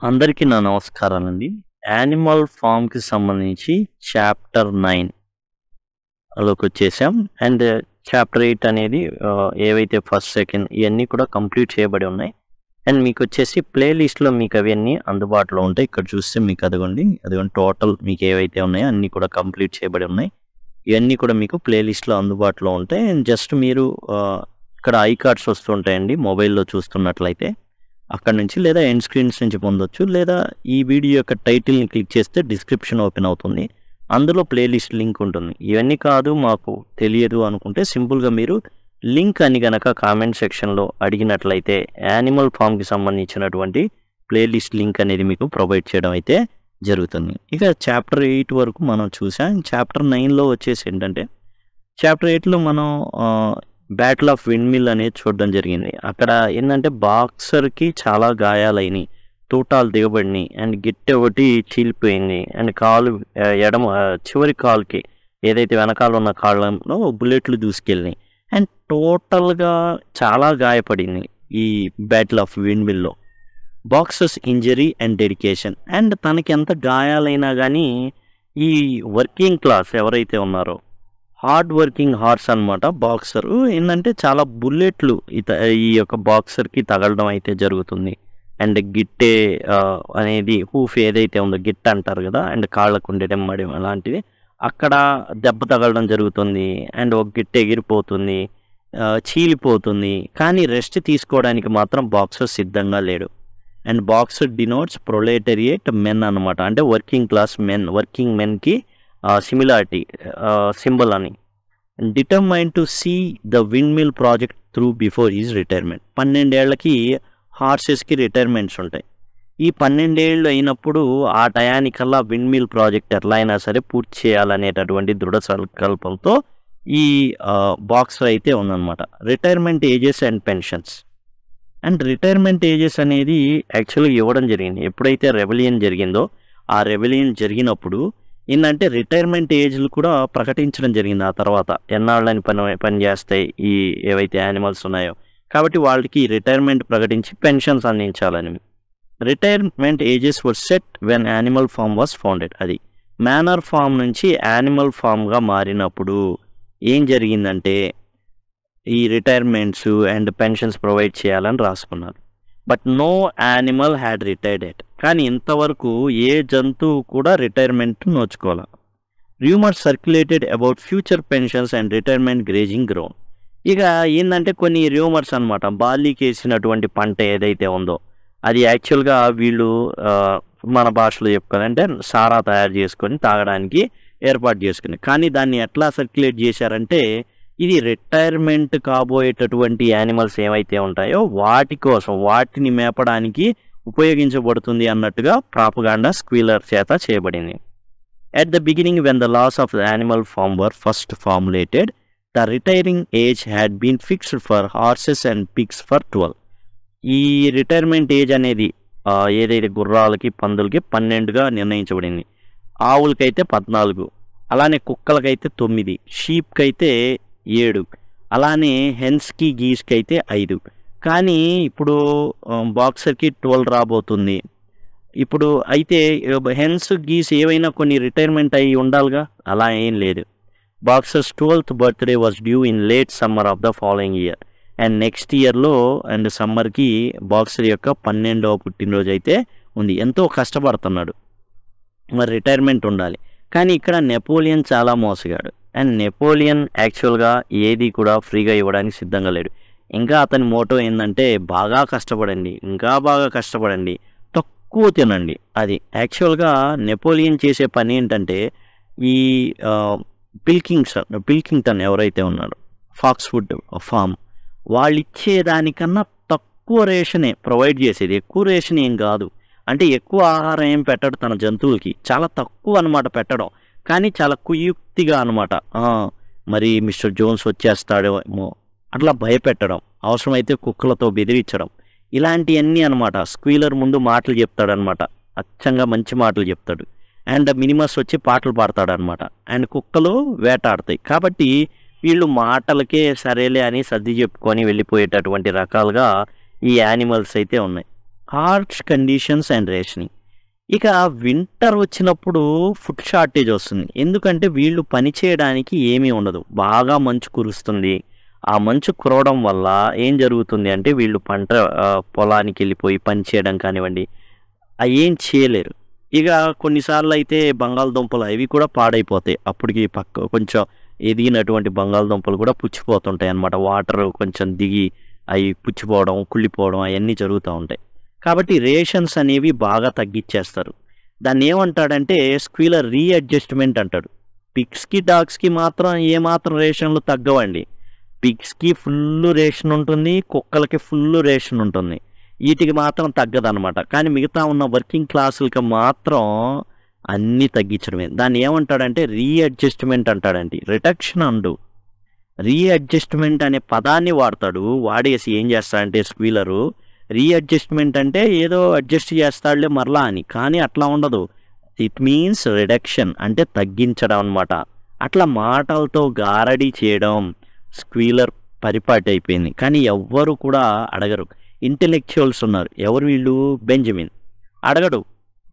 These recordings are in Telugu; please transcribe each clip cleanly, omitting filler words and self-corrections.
అందరికీ నా నమస్కారాలండి. యానిమల్ ఫార్మ్‌కి సంబంధించి చాప్టర్ 9 లోకొచ్చేసాం. అండ్ చాప్టర్ 8 అనేది ఏవైతే ఫస్ట్, సెకండ్ ఇయన్నీ కూడా కంప్లీట్ చేయబడి ఉన్నాయి. అండ్ మీకొచ్చేసి ప్లే లిస్ట్‌లో మీకు అవన్నీ అందుబాటులో ఉంటాయి. ఇక్కడ చూస్తే మీకు అదిగోండి టోటల్ మీకు ఏవైతే ఉన్నాయో అన్నీ కూడా కంప్లీట్ చేయబడి ఉన్నాయి. ఇవన్నీ కూడా మీకు ప్లే లిస్ట్‌లో అందుబాటులో ఉంటాయి. అండ్ జస్ట్ మీరు ఇక్కడ ఐ కార్డ్స్ వస్తుంటాయండి మొబైల్‌లో చూస్తున్నట్లయితే. అక్కడి నుంచి లేదా ఎండ్ స్క్రీన్స్ నుంచి పొందొచ్చు. లేదా ఈ వీడియో యొక్క టైటిల్‌ని క్లిక్ చేస్తే డిస్క్రిప్షన్ ఓపెన్ అవుతుంది. అందులో ప్లేలిస్ట్ లింక్ ఉంటుంది. ఇవన్నీ కాదు మాకు తెలియదు అనుకుంటే సింపుల్‌గా మీరు లింక్ అని గనక కామెంట్ సెక్షన్‌లో అడిగినట్లయితే యానిమల్ ఫార్మ్‌కి సంబంధించినటువంటి ప్లేలిస్ట్ లింక్ అనేది మీకు ప్రొవైడ్ చేయడం అయితే జరుగుతుంది. ఇక చాప్టర్ 8 వరకు మనం చూసాం. చాప్టర్ 9లో వచ్చేసి ఏంటంటే చాప్టర్ 8లో మనం బ్యాటిల్ ఆఫ్ విండ్ మిల్ అనేది చూడడం జరిగింది. అక్కడ ఏంటంటే బాక్సర్‌కి చాలా గాయాలైనయి, తూటాలు దిగబడినాయి అండ్ గిట్టె ఒకటి చీలిపోయింది అండ్ కాలు ఎడమ చివరి కాలుకి ఏదైతే వెనకాల ఉన్న కాళ్ళలో బుల్లెట్లు దూసుకెళ్ళినాయి అండ్ టోటల్‌గా చాలా గాయపడింది ఈ battle of wind Millo. Boxers injury and dedication and తనకి ఎంత గాయాలైనా కానీ ఈ వర్కింగ్ క్లాస్ ఎవరైతే ఉన్నారో హార్డ్ వర్కింగ్ హార్స్ అనమాట బాక్సరు. ఏంటంటే చాలా బుల్లెట్లు ఈ యొక్క బాక్సర్కి తగలడం అయితే జరుగుతుంది. అండ్ గిట్టే అనేది హూఫ్ ఏదైతే ఉందో గిట్ట అంటారు కదా, అండ్ కాళ్ళకు ఉండే నెమ్మడి అలాంటిది అక్కడ దెబ్బ తగలడం జరుగుతుంది. అండ్ ఒక గిట్టె ఎగిరిపోతుంది, చీలిపోతుంది. కానీ రెస్ట్ తీసుకోవడానికి మాత్రం బాక్సర్ సిద్ధంగా లేడు. And Boxer denotes proletariat men అనమాట, అంటే వర్కింగ్ క్లాస్ మెన్, వర్కింగ్ మెన్కి సిమిలారిటీ సింబల్ అని. Determined to see the windmill project through before his retirement. 12 ఏళ్లకి హార్సెస్కి రిటైర్మెంట్స్ ఉంటాయి. ఈ 12 ఏళ్ళు అయినప్పుడు ఆ టయానికల్లా విండ్ మిల్ ప్రాజెక్ట్ ఎట్లా అయినా సరే పూర్తి చేయాలనేటటువంటి దృఢ సంకల్పంతో ఈ బాక్సర్ అయితే ఉందన్నమాట. Retirement ages and pensions. And retirement ages అనేది యాక్చువల్గా ఇవ్వడం జరిగింది. ఎప్పుడైతే రెబెలియన్ జరిగిందో ఆ రెబెలియన్ జరిగినప్పుడు ఏంటంటే రిటైర్మెంట్ ఏజ్లు కూడా ప్రకటించడం జరిగింది. ఆ తర్వాత ఎన్నాళ్ళని పని చేస్తాయి ఈ ఏవైతే యానిమల్స్ ఉన్నాయో, కాబట్టి వాళ్ళకి రిటైర్మెంట్ ప్రకటించి పెన్షన్స్ అందించాలని. Retirement ages were set when Animal Farm was founded. అది మ్యానర్ ఫార్మ్ నుంచి యానిమల్ ఫార్మ్గా మారినప్పుడు ఏం జరిగిందంటే ఈ రిటైర్మెంట్స్ అండ్ పెన్షన్స్ ప్రొవైడ్ చేయాలని రాసుకున్నారు. But no animal had retired yet. కానీ ఇంతవరకు ఏ జంతువు కూడా రిటైర్మెంట్ నోచుకోవాలి. Rumours circulated about future pensions and retirement grazing ground. ఇక ఏంటంటే కొన్ని రూమర్స్ అనమాట. బార్లీకి వేసినటువంటి పంట ఏదైతే ఉందో అది యాక్చువల్గా వీళ్ళు మన భాషలో చెప్పుకోవాలంటే సారా తయారు చేసుకొని తాగడానికి ఏర్పాటు చేసుకుని, కానీ దాన్ని ఎట్లా సర్క్యులేట్ చేశారంటే ఇది రిటైర్మెంట్ కాబోయేటటువంటి యానిమల్స్ ఏవైతే ఉంటాయో వాటి కోసం, వాటిని మేపడానికి ఉపయోగించబడుతుంది అన్నట్టుగా ప్రాపగాండా స్క్వీలర్ చేత చేయబడింది. At the beginning, when the laws of the animal farm were first formulated, the retiring age had been fixed for horses and pigs for 12. ఈ రిటైర్మెంట్ ఏజ్ అనేది ఏదైతే గుర్రాలకి, పందులకి 12గా నిర్ణయించబడింది. ఆవులకైతే 14, అలానే కుక్కలకైతే 9, షీప్కి అయితే 7, అలానే హెన్స్కి, గీస్కి అయితే 5. కానీ ఇప్పుడు బాక్సర్కి 12 రాబోతుంది. ఇప్పుడు అయితే హెన్స్, గీస్ ఏవైనా కొన్ని రిటైర్మెంట్ అయ్యి ఉండాలిగా, అలా ఏం లేదు. Boxers 12th birthday was due in late summer of the following year. And next ఇయర్లో అండ్ సమ్మర్కి బాక్సర్ యొక్క 12వ పుట్టినరోజు అయితే ఉంది. ఎంతో కష్టపడుతున్నాడు, మరి రిటైర్మెంట్ ఉండాలి. కానీ ఇక్కడ నెపోలియన్ చాలా మోసగాడు. అండ్ నెపోలియన్ యాక్చువల్గా ఏది కూడా ఫ్రీగా ఇవ్వడానికి సిద్ధంగా లేడు. ఇంకా అతని మోటో ఏంటంటే బాగా కష్టపడండి, ఇంకా బాగా కష్టపడండి, తక్కువ తినండి. అది యాక్చువల్గా నెపోలియన్ చేసే పని ఏంటంటే ఈ పిల్కింగ్టన్ ఎవరైతే ఉన్నారో ఫాక్స్వుడ్ ఫామ్, వాళ్ళు ఇచ్చేదానికన్నా తక్కువ రేషనే ప్రొవైడ్ చేసేది. ఎక్కువ రేషన్ ఏం కాదు, అంటే ఎక్కువ ఆహారం ఏం పెట్టడు తన జంతువులకి, చాలా తక్కువ అనమాట పెట్టడం. కానీ చాలా కుయుక్తిగా అనమాట, మరి మిస్టర్ జోన్స్ వచ్చేస్తాడేమో అట్లా భయపెట్టడం, అవసరమైతే కుక్కలతో బెదిరించడం, ఇలాంటివన్నీ అనమాట. స్క్వీలర్ ముందు మాటలు చెప్తాడనమాట, అచ్చంగా మంచి మాటలు చెప్తాడు. అండ్ మినిమస్ వచ్చి పాటలు పాడతాడనమాట. అండ్ కుక్కలు వేటాడతాయి. కాబట్టి వీళ్ళు మాటలకే సరేలే అని సర్ది చెప్పుకొని వెళ్ళిపోయేటటువంటి రకాలుగా ఈ యానిమల్స్ అయితే ఉన్నాయి. Harsh conditions and rationing. ఇక వింటర్ వచ్చినప్పుడు ఫుడ్ షార్టేజ్ వస్తుంది. ఎందుకంటే వీళ్ళు పని చేయడానికి ఏమీ ఉండదు. బాగా మంచు కురుస్తుంది. ఆ మంచు కురవడం వల్ల ఏం జరుగుతుంది అంటే వీళ్ళు పొలానికి వెళ్ళిపోయి పని చేయడం కానివ్వండి, ఏం చేయలేరు. ఇక కొన్నిసార్లు అయితే బంగాళదుంపలు అవి కూడా పాడైపోతాయి. అప్పటికి కొంచెం ఎదిగినటువంటి బంగాళదుంపలు కూడా పుచ్చిపోతుంటాయి అన్నమాట. వాటర్ కొంచెం దిగి అవి పుచ్చిపోవడం, కుళ్ళిపోవడం అవన్నీ జరుగుతూ ఉంటాయి. కాబట్టి రేషన్స్ అనేవి బాగా తగ్గించేస్తారు. దాన్ని ఏమంటాడంటే స్క్వీలర్ రీఅడ్జస్ట్మెంట్ అంటాడు. పిగ్స్కి డాగ్స్కి మాత్రం ఏమాత్రం రేషన్లు తగ్గవండి. పిగ్స్కి ఫుల్ రేషన్ ఉంటుంది, కుక్కలకి ఫుల్ రేషన్ ఉంటుంది. వీటికి మాత్రం తగ్గదనమాట. కానీ మిగతా ఉన్న వర్కింగ్ క్లాసులకి మాత్రం అన్నీ తగ్గించడమే. దాన్ని ఏమంటాడంటే రీఅడ్జస్ట్మెంట్ అంటాడండి. రిడక్షన్ అండు రీఅడ్జస్ట్మెంట్ అనే పదాన్ని వాడతాడు. వాడేసి ఏం చేస్తాడంటే స్క్వీలరు రీఅడ్జస్ట్మెంట్ అంటే ఏదో అడ్జస్ట్ చేస్తాడులే మరలా అని. కానీ అట్లా ఉండదు. ఇట్ మీన్స్ రిడక్షన్ అంటే తగ్గించడం అనమాట. అట్లా మాటలతో గారడీ చేయడం స్క్వీలర్ పరిపాటి అయిపోయింది. కానీ ఎవ్వరు కూడా అడగరు. ఇంటెలెక్చువల్స్ ఉన్నారు. ఎవరు వీళ్ళు? బెంజమిన్ అడగడు.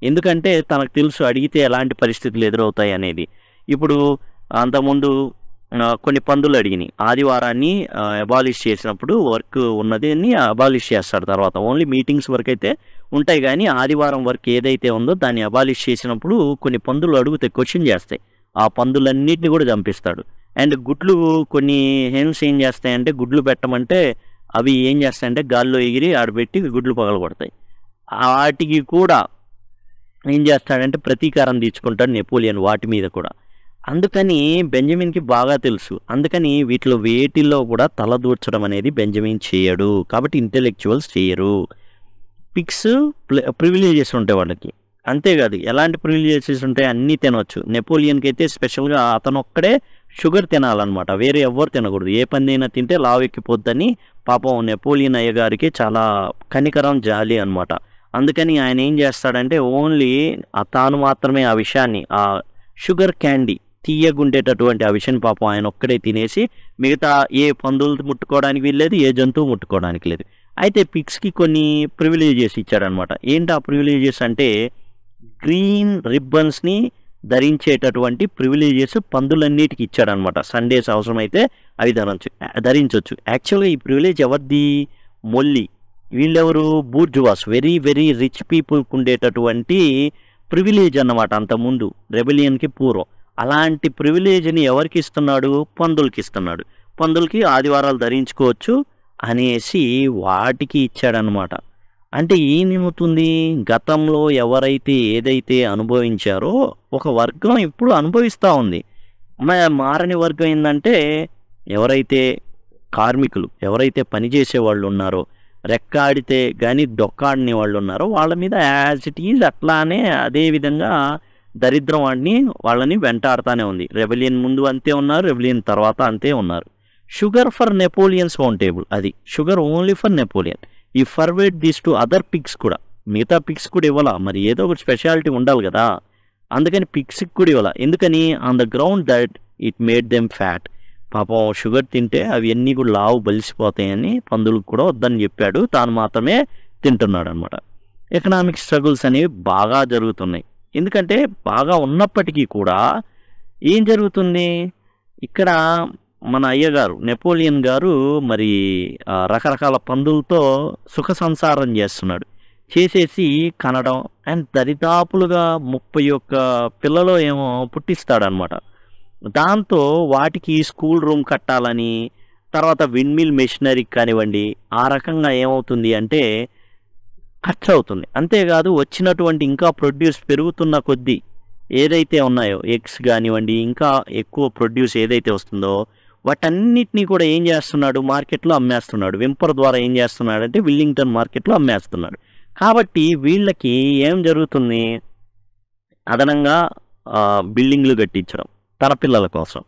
ఎందుకంటే తనకు తెలుసు అడిగితే ఎలాంటి పరిస్థితులు ఎదురవుతాయి అనేది. ఇప్పుడు అంతకుముందు కొన్ని పందులు అడిగినాయి. ఆదివారాన్ని అబాలిష్ చేసినప్పుడు వర్క్ ఉన్నది అని అబాలిష్ చేస్తాడు. తర్వాత ఓన్లీ మీటింగ్స్ వరకు అయితే ఉంటాయి, కానీ ఆదివారం వర్క్ ఏదైతే ఉందో దాన్ని అబాలిష్ చేసినప్పుడు కొన్ని పందులు అడిగితే క్వశ్చన్ చేస్తాయి. ఆ పందులన్నింటినీ కూడా చంపిస్తాడు. అండ్ గుడ్లు కొన్ని హెన్స్ ఏం చేస్తాయంటే గుడ్లు పెట్టమంటే అవి ఏం చేస్తాయంటే గాల్లో ఎగిరి ఆడబెట్టి గుడ్లు పగలగొడతాయి. వాటికి కూడా ఏం చేస్తాడంటే ప్రతీకారం తీర్చుకుంటాడు నెపోలియన్ వాటి మీద కూడా. అందుకని బెంజమిన్కి బాగా తెలుసు. అందుకని వేటిల్లో కూడా తలదూర్చడం అనేది బెంజమిన్ చేయడు. కాబట్టి ఇంటెలెక్చువల్స్ చేయరు. పిగ్స్ ప్రివిలేజెస్ ఉంటాయి వాళ్ళకి. అంతేకాదు ఎలాంటి ప్రివిలేజెస్ ఉంటాయి, అన్నీ తినవచ్చు. నెపోలియన్కి అయితే స్పెషల్గా అతను ఒక్కడే షుగర్ తినాలన్నమాట. వేరే ఎవ్వరు తినకూడదు. ఏ పందైనా తింటే లావెక్కిపోద్దని పాపం నెపోలియన్ అయ్యగారికి చాలా కనికరం, జాలి అనమాట. అందుకని ఆయన ఏం చేస్తాడంటే ఓన్లీ తాను మాత్రమే ఆ విషయాన్ని, ఆ షుగర్ క్యాండీ తీయగుండేటటువంటి ఆ విషయం పాపం ఆయన ఒక్కడే తినేసి మిగతా ఏ పందులు ముట్టుకోవడానికి వీల్లేదు, ఏ జంతువు ముట్టుకోవడానికి లేదు. అయితే పిగ్స్కి కొన్ని ప్రివిలేజెస్ ఇచ్చాడనమాట. ఏంటి ఆ ప్రివిలేజెస్ అంటే గ్రీన్ రిబ్బన్స్ని ధరించేటటువంటి ప్రివిలేజెస్ పందులన్నిటికీ ఇచ్చాడనమాట. సండేస్ అవసరమైతే అవి ధరించవచ్చు. యాక్చువల్గా ఈ ప్రివిలేజ్ ఎవరిది? మొల్లి. వీళ్ళెవరు? బూర్జువాస్, వెరీ వెరీ రిచ్ పీపుల్కి ఉండేటటువంటి ప్రివిలేజ్ అన్నమాట. అంతకుముందు రెబెలియన్కి పూర్వం అలాంటి ప్రివిలేజ్ని ఎవరికి ఇస్తున్నాడు? పందులకి ఇస్తున్నాడు. పందులకి ఆదివారాలు ధరించుకోవచ్చు అనేసి వాటికి ఇచ్చాడనమాట. అంటే ఏమవుతుంది? గతంలో ఎవరైతే ఏదైతే అనుభవించారో ఒక వర్గం ఇప్పుడు అనుభవిస్తూ ఉంది. మారని వర్గం ఏంటంటే ఎవరైతే కార్మికులు, ఎవరైతే పనిచేసే వాళ్ళు ఉన్నారో, రెక్కాడితే కానీ డొక్కాడని వాళ్ళు ఉన్నారో వాళ్ళ మీద యాజ్ ఇట్ ఈజ్ అట్లానే అదే విధంగా దరిద్రం వాళ్ళని వెంటాడుతూనే ఉంది. రెబెలియన్ ముందు అంతే ఉన్నారు, రెబెలియన్ తర్వాత అంతే ఉన్నారు. Sugar for Napoleon's own table. అది షుగర్ ఓన్లీ ఫర్ నెపోలియన్. ఈ forbade this to other pigs కూడా, మిగతా పిగ్స్ కూడా ఇవ్వాలా, మరి ఏదో ఒకటి స్పెషాలిటీ ఉండాలి కదా. అందుకని పిగ్స్కి కూడా ఇవ్వాలా. ఎందుకని? On the ground that it made them fat. పాపం షుగర్ తింటే అవి అన్నీ కూడా లావు బలిసిపోతాయని పందులకు కూడా వద్దని చెప్పాడు. తాను మాత్రమే తింటున్నాడు అనమాట. ఎకనామిక్ స్ట్రగుల్స్ అనేవి బాగా జరుగుతున్నాయి. ఎందుకంటే బాగా ఉన్నప్పటికీ కూడా ఏం జరుగుతుంది ఇక్కడ? మన అయ్యగారు నెపోలియన్ గారు మరి రకరకాల పందులతో సుఖ సంసారం చేసేసి కనడం అండ్ దరిదాపులుగా 31 పిల్లలో ఏమో పుట్టిస్తాడనమాట. దాంతో వాటికి స్కూల్ రూమ్ కట్టాలని, తర్వాత విండ్మిల్ మెషినరీ కానివ్వండి, ఆ రకంగా ఏమవుతుంది అంటే ఖర్చు అవుతుంది. అంతేకాదు వచ్చినటువంటి ఇంకా ప్రొడ్యూస్ పెరుగుతున్న కొద్దీ ఏదైతే ఉన్నాయో ఎగ్స్ కానివ్వండి, ఇంకా ఎక్కువ ప్రొడ్యూస్ ఏదైతే వస్తుందో వాటన్నిటినీ కూడా ఏం చేస్తున్నాడు? మార్కెట్లో అమ్మేస్తున్నాడు. వింపర్ ద్వారా ఏం చేస్తున్నాడంటే విల్లింగ్టన్ మార్కెట్లో అమ్మేస్తున్నాడు. కాబట్టి వీళ్ళకి ఏం జరుగుతుంది? అదనంగా బిల్డింగ్లు కట్టించడం తన పిల్లల కోసం,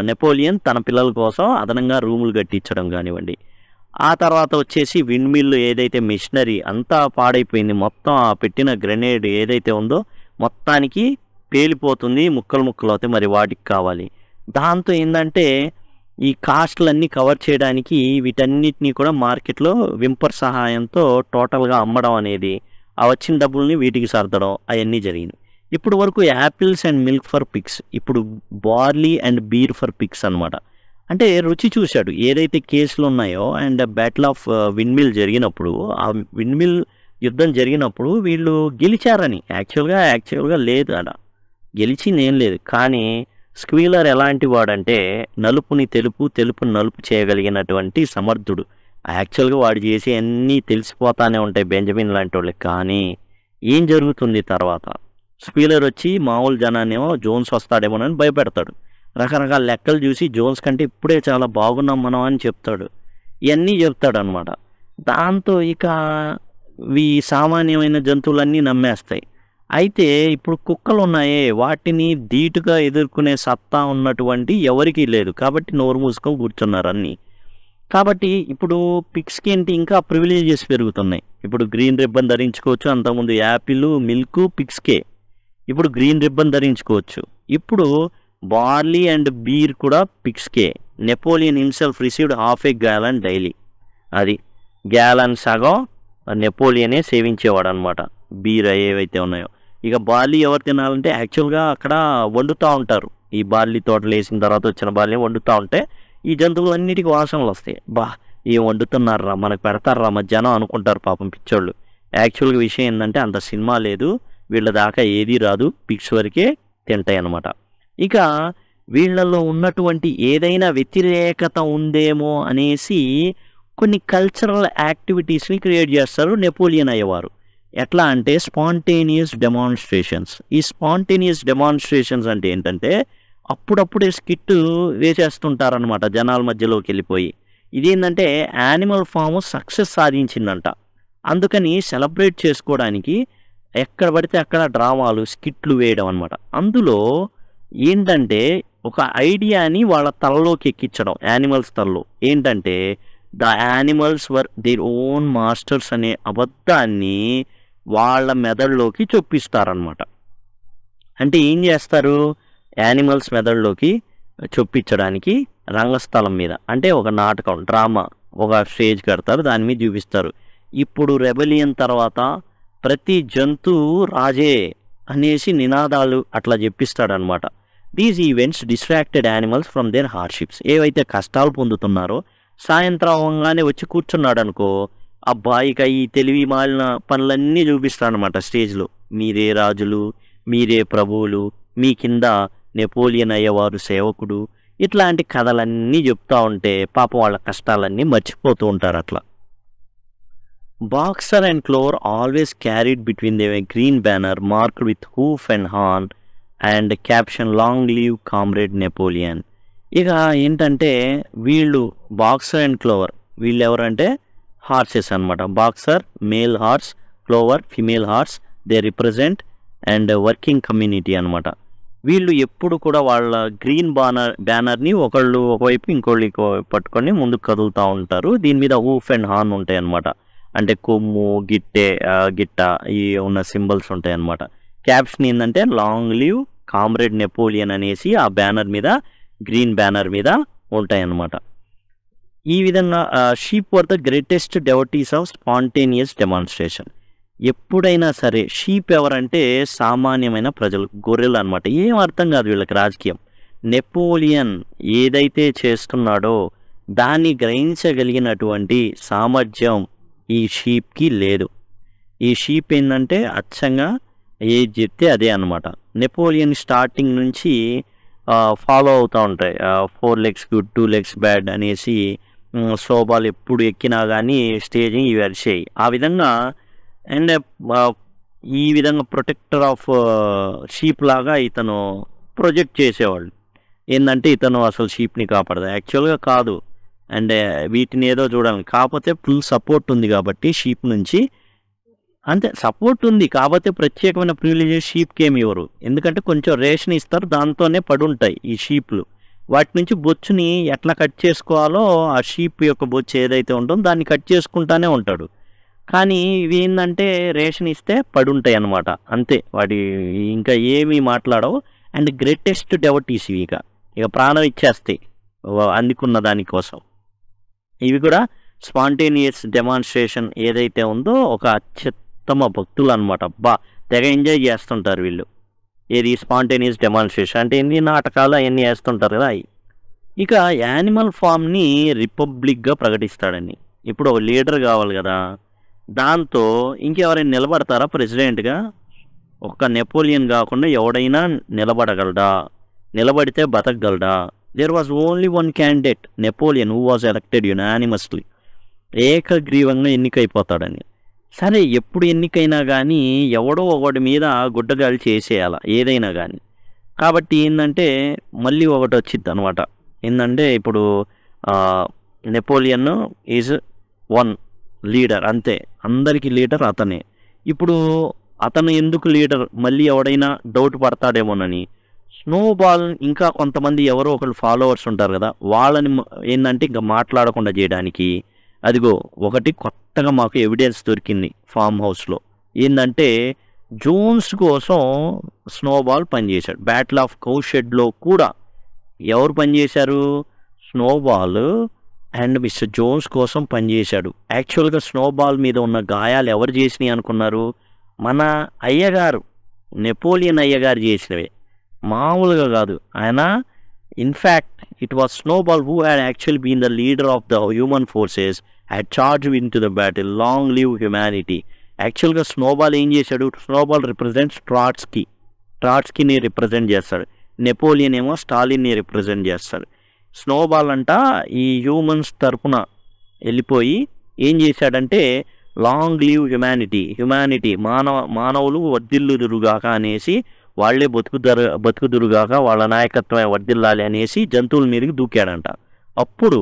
నెపోలియన్ తన పిల్లల కోసం అదనంగా రూములు కట్టించడం కానివ్వండి. ఆ తర్వాత వచ్చేసి విండ్ మిల్ ఏదైతే మెషినరీ అంతా పాడైపోయింది. మొత్తం ఆ పెట్టిన గ్రెనేడ్ ఏదైతే ఉందో మొత్తానికి పేలిపోతుంది, ముక్కలు అవుతాయి. మరి వాటికి కావాలి. దాంతో ఏంటంటే ఈ కాస్ట్‌లన్నీ కవర్ చేయడానికి వీటన్నిటిని కూడా మార్కెట్‌లో వింపర్ సహాయంతో టోటల్‌గా అమ్మడం అనేది, ఆ వచ్చిన డబ్బుల్ని వీటికి సర్దడం అయన్నీ జరిగినాయి. ఇప్పుడు వరకు apples and milk for pigs, ఇప్పుడు barley and beer for pigs అనమాట. అంటే రుచి చూశాడు. ఏదైతే కేసులున్నాయో అండ్ బ్యాటిల్ ఆఫ్ విండ్‌మిల్ జరిగినప్పుడు, ఆ విండ్‌మిల్ యుద్ధం జరిగినప్పుడు వీళ్ళు గెలిచారని. యాక్చువల్‌గా లేదు ఆడ. గెలిచిందేం లేదు. కానీ స్క్వీలర్ ఎలాంటి వాడంటే నలుపుని తెలుపు, తెలుపుని నలుపు చేయగలిగినటువంటి సమర్థుడు. యాక్చువల్‌గా వాడు చేసేయన్నీ తెలిసిపోతానే ఉంటాయి బెంజమిన్ లాంటోళ్ళకి. కానీ ఏం జరుగుతుంది తర్వాత? స్క్వీలర్ వచ్చి మామూలు జనాన్నేమో జోన్స్ వస్తాడేమోనని భయపెడతాడు. రకరకాల లెక్కలు చూసి జోన్స్ కంటే ఇప్పుడే చాలా బాగున్నాం మనం అని చెప్తాడు. ఇయన్నీ చెప్తాడనమాట. దాంతో ఇక ఈ సామాన్యమైన జంతువులన్నీ నమ్మేస్తాయి. అయితే ఇప్పుడు కుక్కలున్నాయే, వాటిని ధీటుగా ఎదుర్కొనే సత్తా ఉన్నటువంటి ఎవరికీ లేదు. కాబట్టి నోరు మూసుకొని కూర్చున్నారు అన్నీ. కాబట్టి ఇప్పుడు పిగ్స్‌కి ఏంటి ఇంకా ప్రివిలేజెస్ పెరుగుతున్నాయి. ఇప్పుడు గ్రీన్ రిబ్బన్ ధరించుకోవచ్చు. అంతకుముందు యాపిల్, మిల్క్ పిగ్స్‌కే. ఇప్పుడు గ్రీన్ రిబ్బన్ ధరించుకోవచ్చు. ఇప్పుడు బార్లీ అండ్ బీర్ కూడా పిగ్స్‌కే. నెపోలియన్ హిమ్సెల్ఫ్ రిసీవ్డ్ హాఫ్ ఏ గ్యాలన్ డైలీ. అది గ్యాలన్ సగం నెపోలియనే సేవించేవాడనమాట. బీర్ ఏవైతే ఉన్నాయో. ఇక బార్లీ ఎవరు తినాలంటే యాక్చువల్‌గా అక్కడ వండుతూ ఉంటారు. ఈ బార్లీ తోటలు వేసిన తర్వాత వచ్చిన బార్లీ వండుతూ ఉంటే ఈ జంతువులన్నిటికి వాసనలు వస్తాయి. ఏం వండుతున్నారా, మనకు పెడతారా మధ్యాహ్నం అనుకుంటారు పాపం పిచ్చోళ్ళు. యాక్చువల్‌గా విషయం ఏంటంటే అంత సినిమా లేదు. వీళ్ళ దాకా ఏదీ రాదు. పిగ్స్ వరకే తింటాయి అన్నమాట. ఇక వీళ్ళల్లో ఉన్నటువంటి ఏదైనా వ్యతిరేకత ఉందేమో అనేసి కొన్ని కల్చరల్ యాక్టివిటీస్‌ని క్రియేట్ చేస్తారు నెపోలియన్ అయ్యేవారు. ఎట్లా అంటే స్పాంటేనియస్ డెమాన్స్ట్రేషన్స్. ఈ స్పాంటేనియస్ డెమాన్స్ట్రేషన్స్ అంటే ఏంటంటే అప్పుడప్పుడే స్కిట్ వేసేస్తుంటారనమాట జనాల మధ్యలోకి వెళ్ళిపోయి. ఇదేంటంటే యానిమల్ ఫామ్ సక్సెస్ సాధించిందంట. అందుకని సెలబ్రేట్ చేసుకోవడానికి ఎక్కడ పడితే అక్కడ డ్రామాలు, స్కిట్లు వేయడం అనమాట. అందులో ఏంటంటే ఒక ఐడియాని వాళ్ళ తలలోకి ఎక్కించడం, యానిమల్స్ తలలో. ఏంటంటే the animals were their own masters అనే అబద్ధాన్ని వాళ్ళ మెదడులోకి చొప్పిస్తారనమాట. అంటే ఏం చేస్తారు? యానిమల్స్ మెదడులోకి చొప్పించడానికి రంగస్థలం మీద, అంటే ఒక నాటకం, డ్రామా, ఒక స్టేజ్ కడతారు, దాని మీద చూపిస్తారు. ఇప్పుడు రెబెలియన్ తర్వాత ప్రతి జంతువు రాజే అనేసి నినాదాలు అట్లా చెప్పిస్తాడనమాట. These events distracted animals from their hardships. ఏవైతే కష్టాలు పొందుతున్నారో సాయంత్రం అవ్వగానే వచ్చి కూర్చున్నాడు అనుకో, అబ్బా ఇక ఈ తెలివి మాలిన పనులన్నీ చూపిస్తాడనమాట స్టేజ్లో. మీరే రాజులు, మీరే ప్రభువులు, మీ కింద నెపోలియన్ అయ్యేవారు సేవకుడు, ఇట్లాంటి కథలన్నీ చెప్తూ ఉంటే పాపం వాళ్ళ కష్టాలన్నీ మర్చిపోతూ ఉంటారు అట్లా. Boxer and Clover always carried between them A green banner marked with hoof and horn and caption long live comrade Napoleon. ఇక ఏంటంటే వీళ్ళు బాక్సర్ అండ్ క్లోవర్, వీళ్ళు ఎవరంటే హార్సెస్ అనమాట. Boxer male horse, Clover female horse. They represent and working community అనమాట. వీళ్ళు ఎప్పుడు కూడా వాళ్ళ గ్రీన్ బ్యానర్ని ఒకళ్ళు ఒకవైపు ఇంకోళ్ళు పట్టుకొని ముందుకు కదులుతూ ఉంటారు. దీని మీద హూఫ్ అండ్ హార్న్ ఉంటాయి అన్నమాట. అంటే కొమ్ము, గిట్ట ఈ ఉన్న సింబల్స్ ఉంటాయి అన్నమాట. క్యాప్షన్ ఏంటంటే లాంగ్ లివ్ కామ్రేడ్ నెపోలియన్ అనేసి ఆ బ్యానర్ మీద, గ్రీన్ బ్యానర్ మీద ఉంటాయి అన్నమాట. ఈ విధంగా sheep were the greatest devotees of spontaneous demonstration. ఎప్పుడైనా సరే షీప్ ఎవరంటే సామాన్యమైన ప్రజలు, గొర్రెలు అనమాట. ఏం అర్థం కాదు వీళ్ళకి రాజకీయం. నెపోలియన్ ఏదైతే చేస్తున్నాడో దాన్ని గ్రహించగలిగినటువంటి సామర్థ్యం ఈ షీప్కి లేదు. ఈ షీప్ ఏంటంటే అచ్చంగా ఏది చెప్తే అదే అనమాట. నెపోలియన్ స్టార్టింగ్ నుంచి ఫాలో అవుతూ ఉంటాయి. 4 legs గుడ్ 2 legs బ్యాడ్ అనేసి శోభాలు ఎప్పుడు ఎక్కినా కానీ స్టేజింగ్ ఇవి అరిచేయి. ఆ విధంగా అండ్ ఈ విధంగా ప్రొటెక్టర్ ఆఫ్ షీప్ లాగా ఇతను ప్రొజెక్ట్ చేసేవాళ్ళు. ఏంటంటే ఇతను అసలు షీప్ని కాపాడదు, యాక్చువల్గా కాదు. అండ్ వీటిని ఏదో చూడాలి, కాకపోతే ఫుల్ సపోర్ట్ ఉంది కాబట్టి షీప్ నుంచి. అంతే, సపోర్ట్ ఉంది కాకపోతే ప్రత్యేకమైన ప్రివిలేజెస్ షీప్కి ఏమి ఇవ్వరు. ఎందుకంటే కొంచెం రేషన్ ఇస్తారు, దాంతోనే పడుంటాయి ఈ షీప్లు. వాటి నుంచి బొచ్చుని ఎట్లా కట్ చేసుకోవాలో ఆ షీప్ యొక్క బొచ్చు ఏదైతే ఉంటుందో దాన్ని కట్ చేసుకుంటానే ఉంటాడు. కానీ ఇవి ఏంటంటే రేషన్ ఇస్తే పడుంటాయి అన్నమాట, అంతే. వాటి ఇంకా ఏమీ మాట్లాడవు. అండ్ గ్రేటెస్ట్ డెవటీస్ ఇవి ఇక ప్రాణం ఇచ్చేస్తాయి. అందుకున్న దానికోసం. ఇవి కూడా స్పాంటేనియస్ డెమాన్స్ట్రేషన్ ఏదైతే ఉందో ఒక అత్యుత్తమ భక్తులు అనమాట. అబ్బా తెగ ఎంజాయ్ చేస్తుంటారు వీళ్ళు. ఏది స్పాంటేనియస్ డెమాన్స్ట్రేషన్ అంటే ఎన్ని నాటకాలు అవన్నీ వేస్తుంటారు కదా అవి. ఇక యానిమల్ ఫామ్ని రిపబ్లిక్గా ప్రకటిస్తాడని. ఇప్పుడు ఒక లీడర్ కావాలి కదా, దాంతో ఇంకెవరైనా నిలబడతారా ప్రెసిడెంట్గా? ఒక్క నెపోలియన్ కాకుండా ఎవడైనా నిలబడగలడా? నిలబడితే బతకగలడా? There was only one candidate, Napoleon, who was elected unanimously. ఏకగ్రీవంగా ఎన్నికైపోతాడని. సరే ఎప్పుడు ఎన్నికైనా కానీ ఎవడో ఒకటి మీద గుడ్డగాలి చేసేయాల ఏదైనా కానీ. కాబట్టి ఏంటంటే మళ్ళీ ఒకటి వచ్చింది అనమాట. ఏంటంటే ఇప్పుడు నెపోలియన్ ఈజ్ వన్ లీడర్, అంతే, అందరికీ లీడర్ అతనే. ఇప్పుడు అతను ఎందుకు లీడర్, మళ్ళీ ఎవడైనా డౌట్ పడతాడేమోనని స్నోబాల్ ఇంకా కొంతమంది ఎవరో ఒకరు ఫాలోవర్స్ ఉంటారు కదా, వాళ్ళని ఏంటంటే ఇంకా మాట్లాడకుండా చేయడానికి అదిగో ఒకటి కొత్తగా మాకు ఎవిడెన్స్ దొరికింది ఫామ్ హౌస్లో. ఏంటంటే జోన్స్ కోసం స్నోబాల్ పనిచేశాడు. బ్యాటిల్ ఆఫ్ కౌషెడ్లో కూడా ఎవరు పనిచేశారు? స్నోబాల్ అండ్ మిస్టర్ జోన్స్ కోసం పనిచేశాడు. యాక్చువల్గా స్నోబాల్ మీద ఉన్న గాయాలు ఎవరు చేసినాయి అనుకున్నారు? మన అయ్యగారు, నెపోలియన్ అయ్యగారు చేసినవే, మామూలుగా కాదు ఆయన. In fact it was Snowball who had actually been the leader of the human forces had charge in to the battle. Long live humanity. యాక్చువల్గా స్నోబాల్ ఏం చేశాడు? స్నోబాల్ రిప్రజెంట్స్ ట్రాట్స్కీని రిప్రజెంట్ చేస్తాడు. నెపోలియన్ ఏమో స్టాలిన్ని రిప్రజెంట్ చేస్తాడు. స్నోబాల్ అంట ఈ హ్యూమన్స్ తరపున వెళ్ళిపోయి ఏం చేశాడంటే లాంగ్ లివ్ హ్యుమానిటీ మానవులు వర్ధిల్లుదురుగాక అనేసి, వాళ్లే బతుకుదురుగాక, వాళ్ళ నాయకత్వం వర్ధిల్లాలి అనేసి జంతువుల మీదకి దూకాడంట. అప్పుడు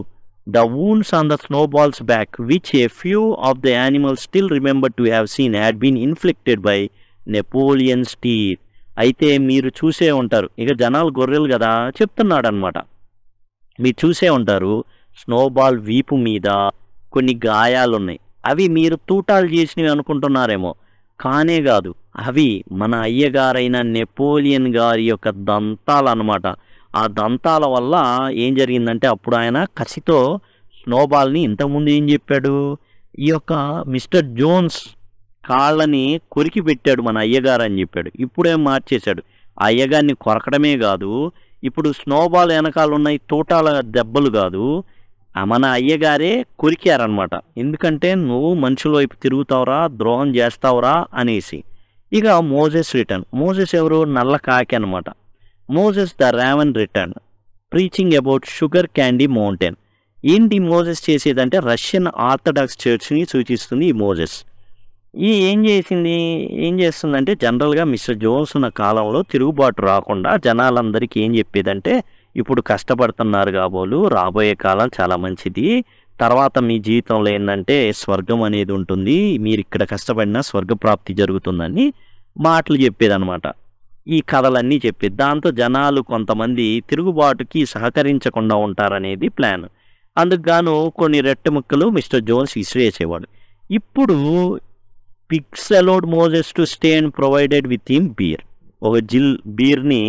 the wounds on the Snowball's back which a few of the animals still remember to have seen had been inflicted by Napoleon's teeth. అయితే మీరు చూసే ఉంటారు, ఇక జనాలు గొర్రెలు కదా చెప్తున్నాడు అనమాట, మీరు చూసే ఉంటారు స్నోబాల్ వీపు మీద కొన్ని గాయాలున్నాయి. అవి మీరు తూటాలు చేసినవి అనుకుంటున్నారేమో, కానే కాదు, అవి మన అయ్యగారైన నెపోలియన్ గారి యొక్క దంతాలు అన్నమాట. ఆ దంతాల వల్ల ఏం జరిగిందంటే అప్పుడు ఆయన కసితో స్నోబాల్ని, ఇంతకుముందు ఏం చెప్పాడు, ఈ యొక్క మిస్టర్ జోన్స్ కాళ్ళని కొరికి పెట్టాడు మన అయ్యగారు అని చెప్పాడు. ఇప్పుడేం మార్చేశాడు, ఆ అయ్యగారిని కొరకడమే కాదు, ఇప్పుడు స్నోబాల్ వెనకాల ఉన్నాయి తోటాల దెబ్బలు కాదు, మన అయ్యగారే కొరికారనమాట. ఎందుకంటే నువ్వు మనుషుల వైపు తిరుగుతావురా, ద్రోహం చేస్తావురా అనేసి. ఇక మోజెస్ రిటర్న్. మోజెస్ ఎవరు? నల్ల కాకి అనమాట. Moses the raven return preaching about sugar candy mountain. ఏంటి మోజెస్ చేసేదంటే రష్యన్ ఆర్థడాక్స్ చర్చ్ని సూచిస్తుంది ఈ మోజెస్. ఈ ఏం చేస్తుందంటే జనరల్గా మిస్టర్ జోన్స్ ఉన్న కాలంలో తిరుగుబాటు రాకుండా జనాలందరికీ ఏం చెప్పేదంటే, ఇప్పుడు కష్టపడుతున్నారు కాబోలు, రాబోయే కాలం చాలా మంచిది, తర్వాత మీ జీవితంలో ఏంటంటే స్వర్గం అనేది ఉంటుంది, మీరు ఇక్కడ కష్టపడినా స్వర్గప్రాప్తి జరుగుతుందని మాటలు చెప్పేదనమాట. ఈ కథలన్నీ చెప్పేది. దాంతో జనాలు కొంతమంది తిరుగుబాటుకి సహకరించకుండా ఉంటారనేది ప్లాన్. అందుకు గాను కొన్ని రెట్టె ముక్కలు మిస్టర్ జోన్స్ ఇసిరేసేవాడు. ఇప్పుడు pigs allowed Moses to stay and provided with him beer. ఒక బీర్ని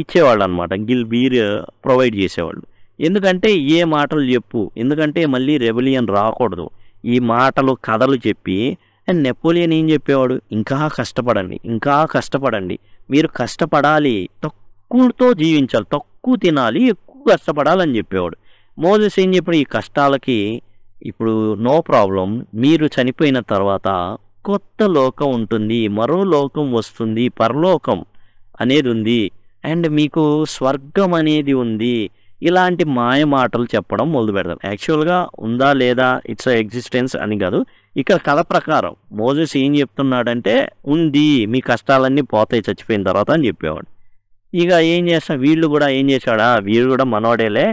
ఇచ్చేవాళ్ళు అనమాట. బీర్ ప్రొవైడ్ చేసేవాళ్ళు. ఎందుకంటే ఏ మాటలు చెప్పు, ఎందుకంటే మళ్ళీ రెబలియన్ రాకూడదు, ఈ మాటలు కథలు చెప్పి. అండ్ నెపోలియన్ ఏం చెప్పేవాడు, ఇంకా కష్టపడండి, మీరు కష్టపడాలి, తక్కువతో జీవించాలి, తక్కువ తినాలి, ఎక్కువ కష్టపడాలని చెప్పేవాడు. మోజెస్ ఏం చెప్పాడు, ఈ కష్టాలకి ఇప్పుడు నో ప్రాబ్లం, మీరు చనిపోయిన తర్వాత కొత్త లోకం ఉంటుంది, మరో లోకం వస్తుంది, పరలోకం అనేది ఉంది, అండ్ మీకు స్వర్గం అనేది ఉంది. ఇలాంటి మాయ మాటలు చెప్పడం మొదలు పెడతారు. యాక్చువల్గా ఉందా లేదా, ఇట్స్ ఎగ్జిస్టెన్స్ అని కాదు, ఇక్కడ కథ ప్రకారం మోజెస్ ఏం చెప్తున్నాడంటే ఉంది, మీ కష్టాలన్నీ పోతాయి చచ్చిపోయిన తర్వాత అని చెప్పేవాడు. ఇక ఏం చేస్తాం, వీళ్ళు కూడా ఏం చేశాడా, వీళ్ళు కూడా మనోడేలే,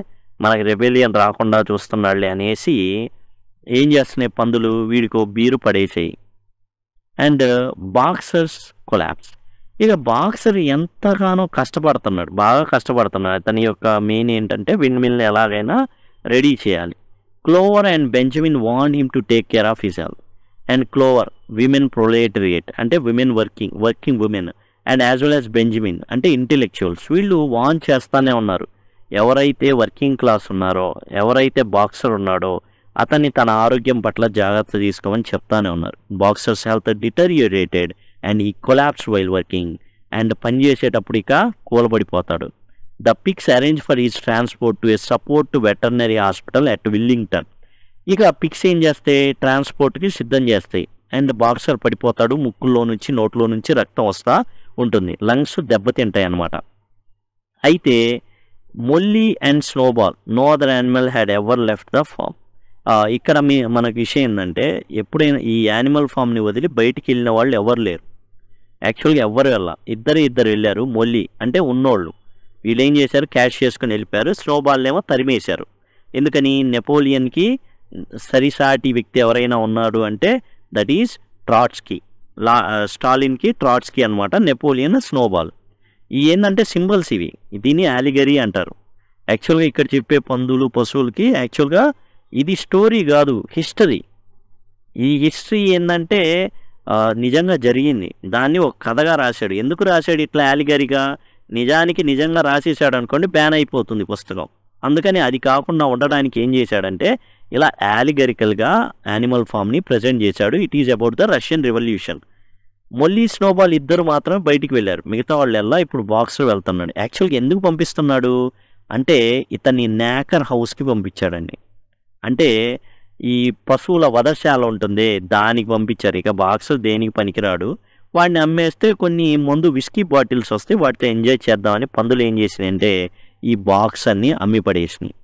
మనకి రెబెలియన్ రాకుండా చూస్తున్నాడులే అనేసి ఏం చేస్తున్నాయి పందులు, వీడికో బీరు పడేసాయి. And Boxer's collapse. ఇక బాక్సర్ ఎంతగానో కష్టపడుతున్నాడు, బాగా కష్టపడుతున్నాడు. అతని యొక్క మెయిన్ ఏంటంటే విండ్ మిల్ని ఎలాగైనా రెడీ చేయాలి. Clover and Benjamin want him to take care of his health. And Clover women proletariat అంటే women working women, and as well as Benjamin అంటే ఇంటెలెక్చువల్స్, వీళ్ళు వాన్ చేస్తానే ఉన్నారు. ఎవరైతే వర్కింగ్ క్లాస్ ఉన్నారో, ఎవరైతే బాక్సర్ ఉన్నాడో అతన్ని తన ఆరోగ్యం పట్ల జాగ్రత్త తీసుకోమని చెప్తానే ఉన్నారు. Boxer's health deteriorated and he collapse while working, and పనిచేసేటప్పుడు ఇక కూలబడిపోతాడు. The pigs arrange for his transport to a supposed to veterinary hospital at Willingdon. ఇక పిక్స్ ఏం చేస్తాయి, ట్రాన్స్పోర్ట్కి సిద్ధం చేస్తాయి. అండ్ బాక్సర్ పడిపోతాడు, ముక్కుల్లో నుంచి నోట్లో నుంచి రక్తం వస్తూ ఉంటుంది, లంగ్స్ దెబ్బతింటాయి అన్నమాట. అయితే Mollie and Snowball no other animal had ever left the farm. ఇక్కడ మనకు విషయం ఏంటంటే, ఎప్పుడైనా ఈ యానిమల్ ఫామ్ని వదిలి బయటికి వెళ్ళిన వాళ్ళు ఎవరు లేరు. యాక్చువల్గా ఎవరు ఇద్దరు వెళ్ళారు. మొల్లీ అంటే ఉన్నోళ్ళు, వీళ్ళు ఏం చేశారు, క్యాష్ చేసుకుని వెళ్ళిపోయారు. స్నోబాల్ ఏమో తరిమేశారు. ఎందుకని, నెపోలియన్కి సరిసాటి వ్యక్తి ఎవరైనా ఉన్నాడు అంటే దట్ ఈజ్ ట్రాట్స్కీ. స్టాలిన్కి ట్రాట్స్కీ అనమాట, నెపోలియన్ స్నోబాల్. ఇవి ఏంటంటే సింబల్స్, ఇవి దీన్ని యాలిగరీ అంటారు. యాక్చువల్గా ఇక్కడ చెప్పే పందులు పశువులకి యాక్చువల్గా ఇది స్టోరీ కాదు, హిస్టరీ. ఈ హిస్టరీ ఏంటంటే నిజంగా జరిగింది, దాన్ని ఒక కథగా రాశాడు. ఎందుకు రాశాడు ఇట్లా యాలిగరీగా, నిజంగా రాసేసాడు అనుకోండి బ్యాన్ అయిపోతుంది పుస్తకం. అందుకని అది కాకుండా ఉండడానికి ఏం చేశాడంటే ఇలా యాలిగరికల్గా యానిమల్ ఫామ్ని ప్రజెంట్ చేశాడు. It is about the Russian revolution. Mollie Snowball ఇద్దరు మాత్రమే బయటికి వెళ్ళారు, మిగతా వాళ్ళెల్లా ఇప్పుడు బాక్సర్ వెళ్తున్నాడు. యాక్చువల్గా ఎందుకు పంపిస్తున్నాడు అంటే ఇతన్ని నాకర్ హౌస్కి పంపించాడండి. అంటే ఈ పశువుల వధశాల ఉంటుంది, దానికి పంపించారు. ఇక బాక్సర్ దేనికి పనికిరాడు, వాడిని అమ్మేస్తే కొన్ని మందు విస్కీ బాటిల్స్ వస్తే వాటితో ఎంజాయ్ చేద్దామని పందులు ఏం చేసినాయంటే ఈ బాక్సర్ని అమ్మి పడేసినాయి.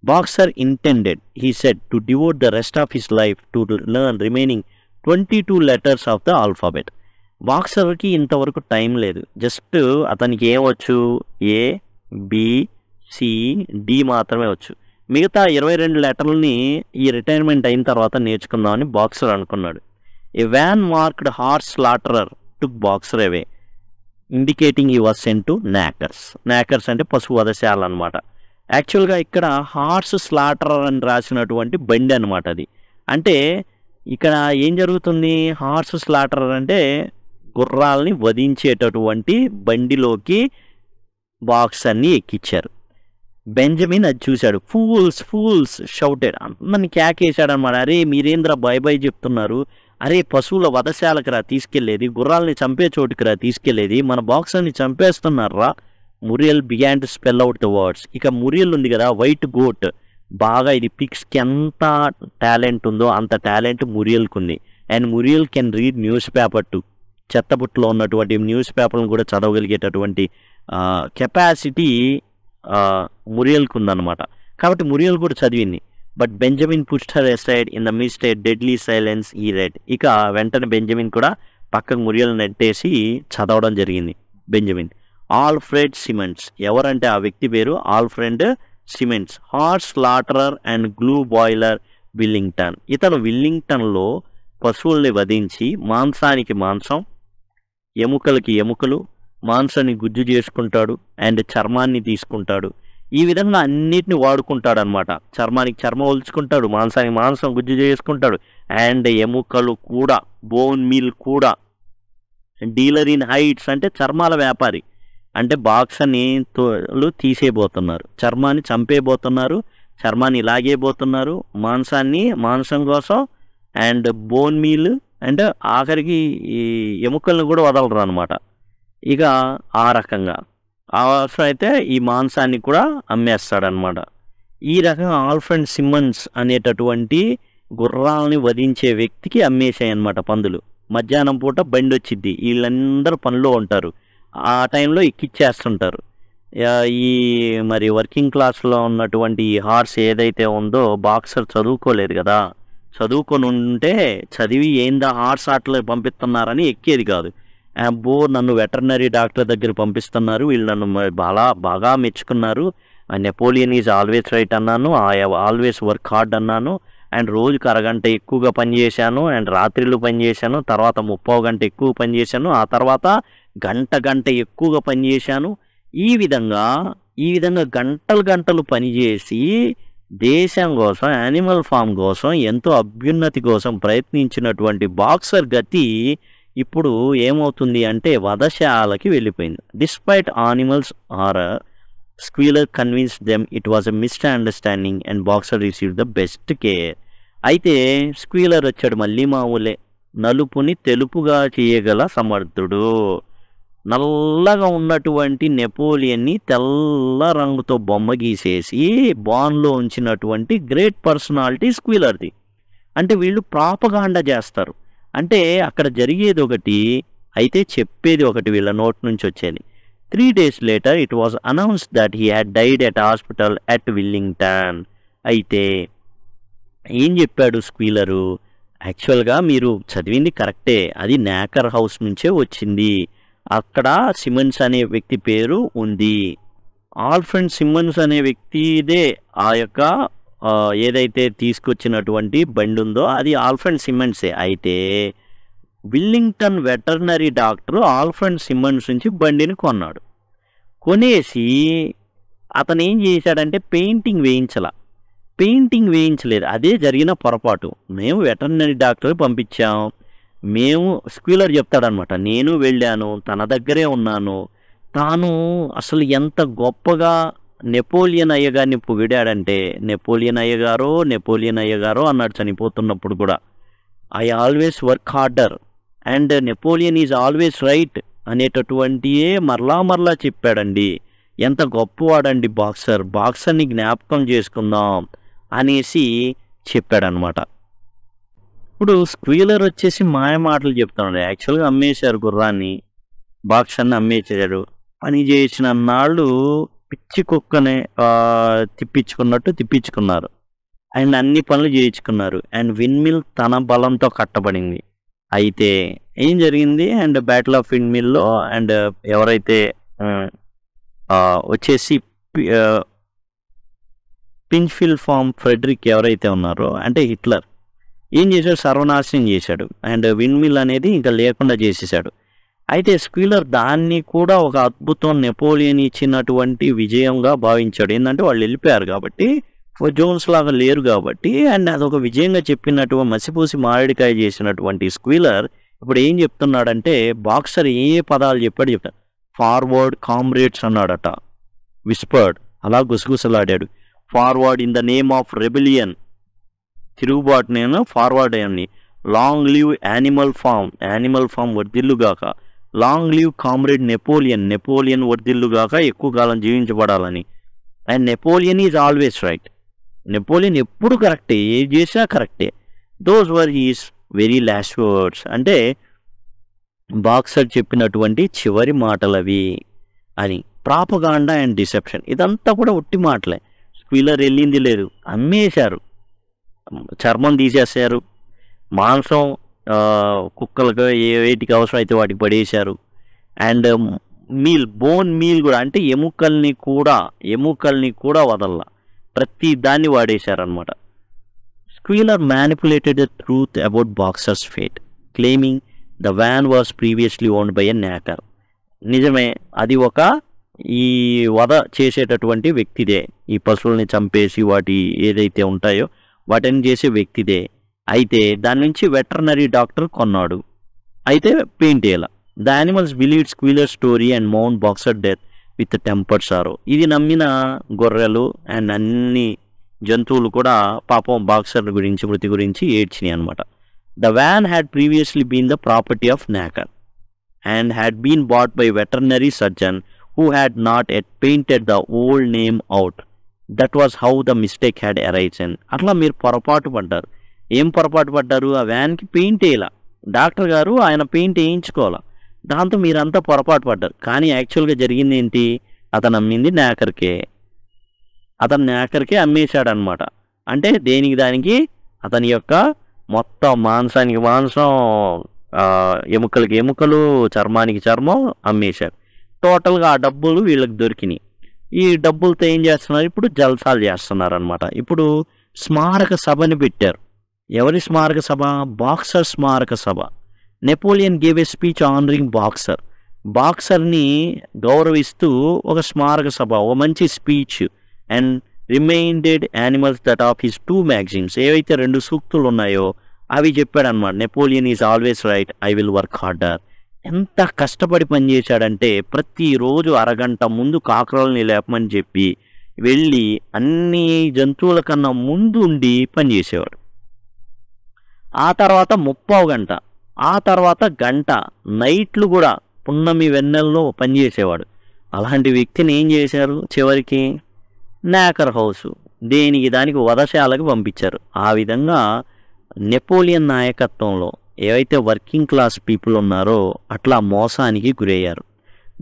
Boxer intended, he said, to devote the rest of his life to learn remaining 22 letters of the alphabet. బాక్సర్కి ఇంతవరకు టైం లేదు, జస్ట్ అతనికి ఏమొచ్చు, ఏ బి సి డి మాత్రమే వచ్చు. మిగతా 22 లెటర్లని ఈ రిటైర్మెంట్ అయిన తర్వాత నేర్చుకుందామని బాక్సర్ అనుకున్నాడు. ఏ వ్యాన్ మార్క్డ్ హార్స్ స్లాటరర్ టుక్ బాక్సర్ అవే, ఇండికేటింగ్ ఈ వాజ్ సెంట్ టు నాకర్స్. నాకర్స్ అంటే పశువు వధశాల అనమాట. యాక్చువల్గా ఇక్కడ హార్స్ స్లాటరర్ అని రాసినటువంటి బండి అనమాట అది. అంటే ఇక్కడ ఏం జరుగుతుంది, హార్స్ స్లాటరర్ అంటే గుర్రాలని వధించేటటువంటి బండిలోకి బాక్సర్ని ఎక్కించారు. బెంజమిన్ అది చూశాడు. ఫూల్స్ షౌటెడ్, అందరిని కేకేశాడు అనమాట. అరే మీరేంద్ర బై చెప్తున్నారు, అరే పశువుల వధశాలకు రా తీసుకెళ్లేది, గుర్రాలని చంపే చోటుకి రా తీసుకెళ్లేది, మన బాక్సర్ని చంపేస్తున్నారా. Muriel began to spell out the words. ఇక మురియల్ ఉంది కదా, వైట్ గోట్, బాగా ఇది పిక్స్కి ఎంత టాలెంట్ ఉందో అంత టాలెంట్ మురియల్కి ఉంది. And Muriel can read newspaper too, చెత్తబుట్టలో ఉన్నటువంటి న్యూస్ పేపర్లను కూడా చదవగలిగేటటువంటి కెపాసిటీ మురియల్కి ఉందన్నమాట. కాబట్టి మురియల్ కూడా చదివింది. But Benjamin pushed her aside in the midst a deadly silence he read. ఇక వెంటనే బెంజమిన్ కూడా పక్కకు మురియల్ నెట్టేసి చదవడం జరిగింది. బెంజమిన్, ఆల్ఫ్రెడ్ సిమెంట్స్, ఎవరంటే ఆ వ్యక్తి పేరు Alfred Simmonds, horse slaughterer and glue boiler Willingdon. ఇతను విల్లింగ్టన్లో పశువుల్ని వధించి మాంసానికి మాంసం, ఎముకలకి ఎముకలు, మాంసాన్ని గుజ్జు చేసుకుంటాడు అండ్ చర్మాన్ని తీసుకుంటాడు. ఈ విధంగా అన్నిటిని వాడుకుంటాడు అనమాట. చర్మానికి చర్మం ఒలుచుకుంటాడు, మాంసానికి మాంసం గుజ్జు చేసుకుంటాడు, అండ్ ఎముకలు కూడా, బోన్ మీల్ కూడా. డీలర్ ఇన్ హైట్స్ అంటే చర్మాల వ్యాపారి, అంటే బాక్సర్ని తీసేయబోతున్నారు, చర్మాన్ని చంపేయబోతున్నారు, చర్మాన్ని లాగేయబోతున్నారు, మాంసం కోసం, అండ్ బోన్ మీల్ అంటే ఆఖరికి ఈ ఎముకలను కూడా వదలరు అనమాట. ఇక ఆ రకంగా అవసరం అయితే ఈ మాంసాన్ని కూడా అమ్మేస్తాడనమాట. ఈ రకంగా ఆల్ఫ్రెడ్ సిమ్మన్స్ అనేటటువంటి గుర్రాలని వధించే వ్యక్తికి అమ్మేసాయన్నమాట పందులు. మధ్యాహ్నం పూట బండి వచ్చిద్ది, వీళ్ళందరూ పనిలో ఉంటారు, ఆ టైంలో ఎక్కిచ్చేస్తుంటారు. ఈ మరి వర్కింగ్ క్లాస్లో ఉన్నటువంటి ఈ హార్స్ ఏదైతే ఉందో బాక్సర్ చదువుకోలేదు కదా, చదువుకొని ఉంటే చదివి ఏందా హార్స్ ఆటలు పంపిస్తున్నారని ఎక్కేది కాదు. నన్ను వెటర్నరీ డాక్టర్ దగ్గర పంపిస్తున్నారు, వీళ్ళు నన్ను బాగా మెచ్చుకున్నారు, నెపోలియన్ ఈజ్ ఆల్వేస్ రైట్ అన్నాను, I have always work hard అన్నాను, అండ్ రోజుకు అరగంట ఎక్కువగా పనిచేశాను, అండ్ రాత్రిళ్ళు పనిచేశాను, తర్వాత 30 గంట ఎక్కువ పనిచేశాను, ఆ తర్వాత గంట ఎక్కువగా పనిచేశాను. ఈ విధంగా గంటలు పనిచేసి దేశం కోసం, యానిమల్ ఫామ్ కోసం, ఎంతో అభ్యున్నతి కోసం ప్రయత్నించినటువంటి బాక్సర్ గతి ఇప్పుడు ఏమవుతుంది అంటే వధశాలకి వెళ్ళిపోయింది. Despite animals are Squealer convince them it was a misunderstanding and Boxer receive the best care. అయితే స్క్వీలర్ వచ్చాడు, మళ్ళీ మామూలే, నలుపుని తెలుపుగా చేయగల సమర్థుడు. నల్లగా ఉన్నటువంటి నెపోలియన్ని తెల్ల రంగుతో బొమ్మ గీసేసి బాన్లో ఉంచినటువంటి గ్రేట్ పర్సనాలిటీ స్క్వీలర్ది. అంటే వీళ్ళు ప్రాపగాండా చేస్తారు. అంటే అక్కడ జరిగేది ఒకటి, అయితే చెప్పేది ఒకటి, వీళ్ళ నోట్ నుంచి వచ్చేది. 3 days later it was announced that he had died at hospital at Willington. అయితే ఏం చెప్పాడు స్క్వీలరు, యాక్చువల్గా మీరు చదివింది కరెక్టే, అది నాకర్ హౌస్ నుంచే వచ్చింది, అక్కడ సిమన్స్ అనే వ్యక్తి పేరు ఉంది. ఆల్ఫ్రెడ్ సిమన్స్ అనే వ్యక్తిదే ఆ యొక్క ఏదైతే తీసుకొచ్చినటువంటి బండి ఉందో అది ఆల్ఫ్రెడ్ సిమన్సే. అయితే Willingdon veterinary doctor Alfred Simmons నుంచి బండిని కొన్నాడు. కొనేసి అతను ఏం చేశాడంటే పెయింటింగ్ వేయించలేదు. అదే జరిగిన పొరపాటు. మేము వెటర్నరీ డాక్టర్ పంపించాం, మేము స్క్వీలర్ చెప్తాడనమాట, నేను వెళ్ళాను, తన దగ్గరే ఉన్నాను, తాను అసలు ఎంత గొప్పగా నెపోలియన్ అయ్యగారిని పొగిడాడంటే, నెపోలియన్ అయ్యగారో అన్నాడు చనిపోతున్నప్పుడు కూడా. I always work harder and Napoleon is always right అనేటటువంటియే మరలా చెప్పాడండి. ఎంత గొప్పవాడండి బాక్సర్ని జ్ఞాపకం చేసుకుందాం అనేసి చెప్పాడనమాట. ఇప్పుడు స్క్వీలర్ వచ్చేసి మాయ మాటలు చెప్తున్నాడు. యాక్చువల్గా అమ్మేశారు గుర్రాన్ని, బాక్సర్ని అమ్మేశారు. పని చేసిన నాళ్ళు పిచ్చి కుక్కనే తిప్పించుకున్నారు అండ్ అన్ని పనులు చేయించుకున్నారు. అండ్ విండ్మిల్ తన బలంతో కట్టబడింది. అయితే ఏం జరిగింది, అండ్ బ్యాటిల్ ఆఫ్ విండ్మిల్లో అండ్ ఎవరైతే వచ్చేసి పించ్ఫిల్ ఫామ్ ఫ్రెడరిక్ ఎవరైతే ఉన్నారో, అంటే హిట్లర్ ఏం చేశాడు, సర్వనాశనం చేశాడు అండ్ విండ్మిల్ అనేది ఇంకా లేకుండా చేసేసాడు. అయితే స్క్వీలర్ దాన్ని కూడా ఒక అద్భుతం, నెపోలియన్ ఇచ్చినటువంటి విజయంగా భావించాడు. ఏంటంటే వాళ్ళు వెళ్ళిపోయారు కాబట్టి, జోన్స్ లాగా లేరు కాబట్టి, అండ్ అదొక విజయంగా చెప్పినటువంటి మసిపూసి మామిడికాయ చేసినటువంటి స్క్వీలర్ ఇప్పుడు ఏం చెప్తున్నాడంటే, బాక్సర్ ఏ పదాలు చెప్తాడు, ఫార్వర్డ్ కామ్రేడ్స్ అన్నాడట, విస్పర్డ్ అలా గుసగుసలాడాడు. Forward in the name of rebellion, తిరుగుబాటు నేను ఫార్వర్డ్ అయ్యాన్ని. లాంగ్ లీవ్ యానిమల్ ఫామ్ వర్దిల్లుగాక. లాంగ్ లీవ్ కామ్రేడ్ నెపోలియన్ వర్దిల్లుగాక, ఎక్కువ కాలం జీవించబడాలని. And Napoleon is always right, Napoleon ఎప్పుడు కరెక్టే, ఏది చేసినా కరెక్టే. Those were his very last words, అంటే బాక్సర్ చెప్పినటువంటి చివరి మాటలవి అని. ప్రాపగాండా అండ్ డిసెప్షన్ ఇదంతా కూడా ఒట్టి మాటలే. స్క్వీలర్ వెళ్ళింది లేదు, అమ్మేశారు, చర్మం తీసేశారు, మాంసం కుక్కలకు వేటికి అవసరం అయితే వాటికి పడేశారు. అండ్ బోన్ మీల్ కూడా, అంటే ఎముకల్ని కూడా వదల్ల, ప్రతి దాన్ని వాడేశారనమాట. Squealer manipulated the truth about Boxer's fate, claiming the van was previously owned by a knacker. నిజమే, అది ఒక ఈ వధ చేసేటటువంటి వ్యక్తిదే, ఈ పశువుల్ని చంపేసి వాటి ఏదైతే ఉంటాయో వాటిని చేసే వ్యక్తిదే. అయితే దాని నుంచి వెటర్నరీ డాక్టర్ కొన్నాడు. అయితే పెయింట్ వేయాల. The animals believed Squealer story and mourned Boxer death with tempered sorrow. ఇది నమ్మిన గొర్రెలు అండ్ అన్ని జంతువులు కూడా పాపం బాక్సర్ గురించి, మృతి గురించి ఏడ్చినాయి అనమాట. The van had previously been the property of knacker and had been bought by veterinary surgeon who had not yet painted the old name out. That was how the mistake had arisen. అట్లా మీరు పొరపాటు పడ్డారు. ఏం పొరపాటు పడ్డారు, ఆ వ్యాన్కి పెయింట్ వేయాల, డాక్టర్ గారు ఆయన పెయింట్ వేయించుకోవాలా, దాంతో మీరంతా పొరపాటు పడ్డారు. కానీ యాక్చువల్గా జరిగింది ఏంటి, అతను అమ్మింది నాకర్కే, అతను నాకర్కే అమ్మేశాడనమాట. అంటే దేనికి దానికి అతని యొక్క మొత్తం మాంసానికి మాంసం, ఎముకలకి ఎముకలు, చర్మానికి చర్మం అమ్మేశారు. టోటల్గా ఆ డబ్బులు వీళ్ళకి దొరికినాయి. ఈ డబ్బులతో ఏం చేస్తున్నారు, ఇప్పుడు జల్సాలు చేస్తున్నారు అనమాట. ఇప్పుడు స్మారక సభని పెట్టారు. ఎవరి స్మారక సభ, బాక్సర్ స్మారక సభ. Napoleon gave a speech honouring బాక్సర్ని గౌరవిస్తూ ఒక స్మారక సభ, ఒక మంచి speech. And reminded animals that of his 2 magazines, ఏవైతే 2 సూక్తులు ఉన్నాయో అవి చెప్పాడు అనమాట. Napoleon is always right, I will work harder. ఎంత కష్టపడి పనిచేశాడంటే ప్రతిరోజు అరగంట ముందు కాకరల్ని లేపమని చెప్పి వెళ్ళి అన్ని జంతువుల కన్నా ముందు ఉండి పనిచేసేవాడు. ఆ తర్వాత 30 గంట, ఆ తర్వాత గంట, నైట్లు కూడా పున్నమి వెన్నెల్లో పనిచేసేవాడు. అలాంటి వ్యక్తిని ఏం చేశారు చివరికి? నాకర్ హౌస్ దేనికి దానికి వధశాలకు పంపించారు. ఆ విధంగా నెపోలియన్ నాయకత్వంలో ఏవైతే వర్కింగ్ క్లాస్ పీపుల్ ఉన్నారో అట్లా మోసానికి గురయ్యారు.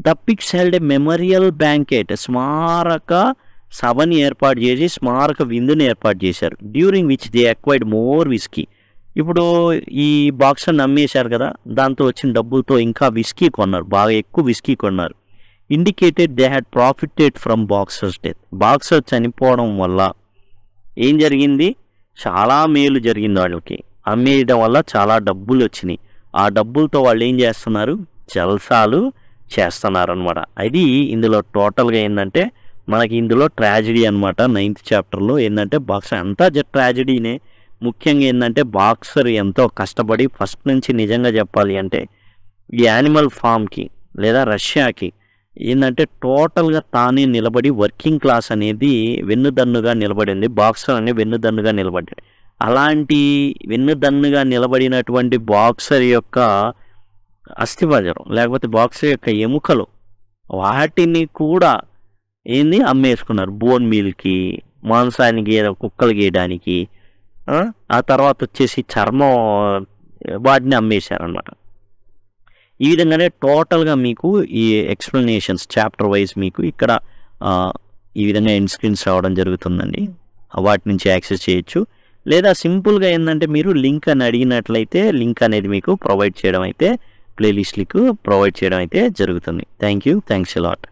The pigs held a memorial banquet, స్మారక సభని ఏర్పాటు చేసి స్మారక విందుని ఏర్పాటు చేశారు. During which they acquired more whisky. ఇప్పుడు ఈ బాక్సర్ని అమ్మేశారు కదా, దాంతో వచ్చిన డబ్బులతో ఇంకా విస్కీ కొన్నారు, బాగా ఎక్కువ విస్కీ కొన్నారు. Indicated they had profited from boxers death. Boxer చనిపోవడం వల్ల ఏం జరిగింది? చాలా మేలు జరిగింది వాళ్ళకి. అమ్మేయడం వల్ల చాలా డబ్బులు వచ్చినాయి. ఆ డబ్బులతో వాళ్ళు ఏం చేస్తున్నారు? జల్సాలు చేస్తున్నారు అనమాట. అది ఇందులో టోటల్గా ఏంటంటే మనకి ఇందులో ట్రాజడీ అనమాట. 9th చాప్టర్లో ఏంటంటే బాక్సర్ అంతా ట్రాజడీనే. ముఖ్యంగా ఏంటంటే బాక్సర్ ఎంతో కష్టపడి ఫస్ట్ నుంచి నిజంగా చెప్పాలి అంటే ఈ యానిమల్ ఫామ్కి లేదా రష్యాకి ఏంటంటే టోటల్గా తానే నిలబడి వర్కింగ్ క్లాస్ అనేది వెన్నుదన్నుగా నిలబడింది. బాక్సర్ అనేది వెన్నుదన్నుగా నిలబడ్డాడు. అలాంటి వెన్నుదన్నుగా నిలబడినటువంటి బాక్సర్ యొక్క అస్థిపంజరం లేకపోతే బాక్సర్ యొక్క ఎముకలు వాటిని కూడా అమ్మేసుకున్నారు. బోన్ మీల్కి, మాంసానికి, కుక్కలు గీయడానికి, ఆ తర్వాత వచ్చేసి చర్మం వాటిని అమ్మేశారనమాట. ఈ విధంగానే టోటల్గా మీకు ఈ ఎక్స్ప్లెనేషన్స్ చాప్టర్ వైజ్ మీకు ఇక్కడ ఈ విధంగా ఎండ్ స్క్రీన్స్ రావడం జరుగుతుందండి. వాటి నుంచి యాక్సెస్ చేయొచ్చు. లేదా సింపుల్గా ఏంటంటే మీరు లింక్ అని అడిగినట్లయితే లింక్ అనేది మీకు ప్రొవైడ్ చేయడం అయితే ప్లేలిస్ట్లకు ప్రొవైడ్ చేయడం అయితే జరుగుతుంది. Thanks a lot.